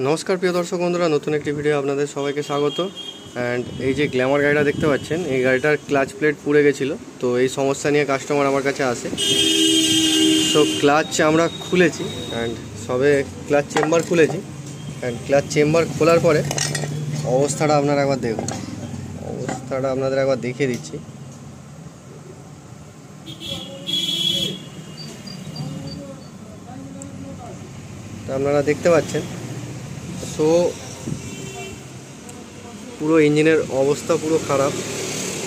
নমস্কার প্রিয় দর্শক বন্ধুরা, নতুন একটি ভিডিও আপনাদের সবাইকে স্বাগত। অ্যান্ড এই যে গ্ল্যামার গাড়িটা দেখতে পাচ্ছেন, এই গাড়িটার ক্লাচ প্লেট পুড়ে গেছিলো। তো এই সমস্যা নিয়ে কাস্টমার আমার কাছে আসে। সো ক্লাচ আমরা খুলেছি অ্যান্ড সবে ক্লাচ চেম্বার খুলেছি। অ্যান্ড ক্লাচ চেম্বার খোলার পরে অবস্থাটা আপনারা একবার দেখুন। অবস্থাটা আপনাদের একবার দেখিয়ে দিচ্ছি। আপনারা দেখতে পাচ্ছেন, সো পুরো ইঞ্জিনের অবস্থা পুরো খারাপ।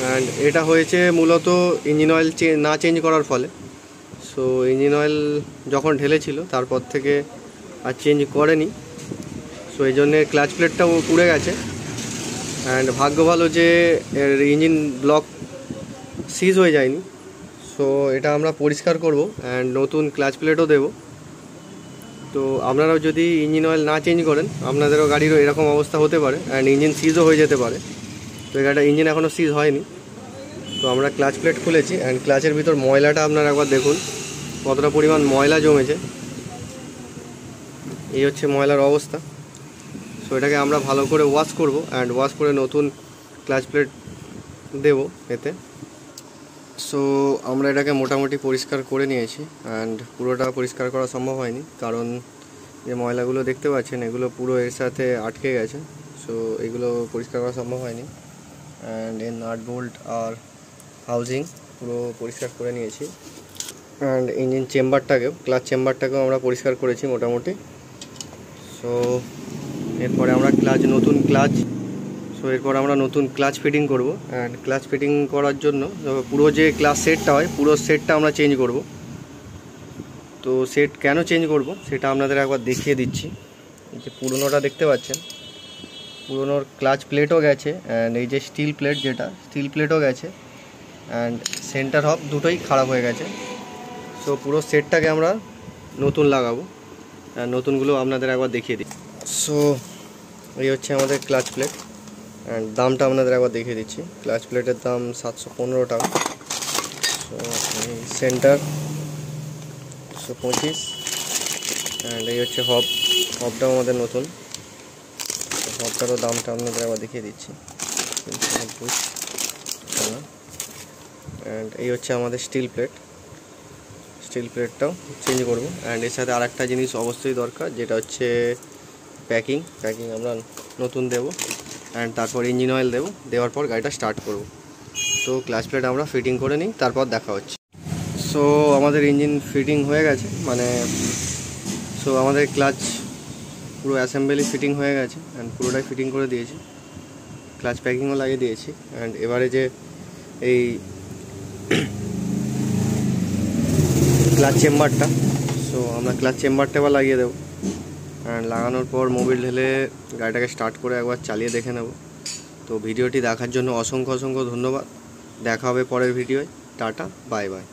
অ্যান্ড এটা হয়েছে মূলত ইঞ্জিন অয়েল না চেঞ্জ করার ফলে। সো ইঞ্জিন অয়েল যখন ঢেলেছিল তারপর থেকে আর চেঞ্জ করেনি। সো এই জন্যে ক্লাচ প্লেটটাও পুড়ে গেছে। অ্যান্ড ভাগ্য ভালো যে এর ইঞ্জিন ব্লক সিজ হয়ে যায়নি। সো এটা আমরা পরিষ্কার করব অ্যান্ড নতুন ক্লাচ প্লেটও দেবো। তো আপনারাও যদি ইঞ্জিন অয়েল না চেঞ্জ করেন, আপনাদেরও গাড়িরও এরকম অবস্থা হতে পারে অ্যান্ড ইঞ্জিন সিজও হয়ে যেতে পারে। তো এই গাড়িটা ইঞ্জিন এখনও সিজ হয়নি। তো আমরা ক্লাচ প্লেট খুলেছি অ্যান্ড ক্লাচের ভিতর ময়লাটা আপনারা একবার দেখুন কতটা পরিমাণ ময়লা জমেছে। এই হচ্ছে ময়লার অবস্থা। সো এটাকে আমরা ভালো করে ওয়াশ করব অ্যান্ড ওয়াশ করে নতুন ক্লাচ প্লেট দেব এতে। সো আমরা এটাকে মোটামুটি পরিষ্কার করে নিয়েছি অ্যান্ড পুরোটা পরিষ্কার করা সম্ভব হয়নি, কারণ যে ময়লাগুলো দেখতে পাচ্ছেন এগুলো পুরো এর সাথে আটকে গেছে। সো এগুলো পরিষ্কার করা সম্ভব হয়নি। অ্যান্ড এর নাট বোল্ট আর হাউজিং পুরো পরিষ্কার করে নিয়েছি। অ্যান্ড ইঞ্জিন চেম্বারটাকেও, ক্লাচ চেম্বারটাকেও আমরা পরিষ্কার করেছি মোটামুটি। সো এরপরে আমরা নতুন ক্লাচ ফিটিং করব। অ্যান্ড ক্লাচ ফিটিং করার জন্য পুরো যে ক্লাচ সেটটা হয়, পুরো সেটটা আমরা চেঞ্জ করব। তো সেট কেন চেঞ্জ করব সেটা আপনাদের একবার দেখিয়ে দিচ্ছি। যে পুরোনোটা দেখতে পাচ্ছেন, পুরোনোর ক্লাচ প্লেটও গেছে অ্যান্ড এই যে স্টিল প্লেটও গেছে অ্যান্ড সেন্টার হব দুটোই খারাপ হয়ে গেছে। সো পুরো সেটটাকে আমরা নতুন লাগাবো। নতুনগুলো আপনাদের একবার দেখিয়ে দিই। সো এই হচ্ছে আমাদের ক্লাচ প্লেট অ্যান্ড দামটা আপনাদের একবার দেখিয়ে দিচ্ছি। ক্লাচ প্লেটের দাম 715 টাকা। সো সেন্টার 125 অ্যান্ড এই হচ্ছে হবটাও আমাদের নতুন। হবটারও দামটা আপনাদের একবার দেখিয়ে দিচ্ছি, 390 টাকা। অ্যান্ড এই হচ্ছে আমাদের স্টিল প্লেটটাও চেঞ্জ করবো। অ্যান্ড এর সাথে আর একটা জিনিস অবশ্যই দরকার, যেটা হচ্ছে প্যাকিং আমরা নতুন দেবো অ্যান্ড তারপর ইঞ্জিন অয়েল দেওয়ার পর গাড়িটা স্টার্ট করব। তো ক্লাচ প্লেট আমরা ফিটিং করে নিই, তারপর দেখা হচ্ছে। সো আমাদের ইঞ্জিন ফিটিং হয়ে গেছে, আমাদের ক্লাচ পুরো অ্যাসেম্বলি ফিটিং হয়ে গেছে অ্যান্ড পুরোটাই ফিটিং করে দিয়েছি, ক্লাচ প্যাকিংও লাগিয়ে দিয়েছি। অ্যান্ড এবারে যে এই ক্লাচ চেম্বারটা, সো আমরা ক্লাচ চেম্বারটা এবার লাগিয়ে দেবো অ্যান্ড লাগানোর পর মোবিল ঢেলে গাড়িটাকে স্টার্ট করে একবার চালিয়ে দেখে নেব। তো ভিডিওটি দেখার জন্য অসংখ্য ধন্যবাদ। দেখা হবে পরের ভিডিওয়। Tata, bye bye.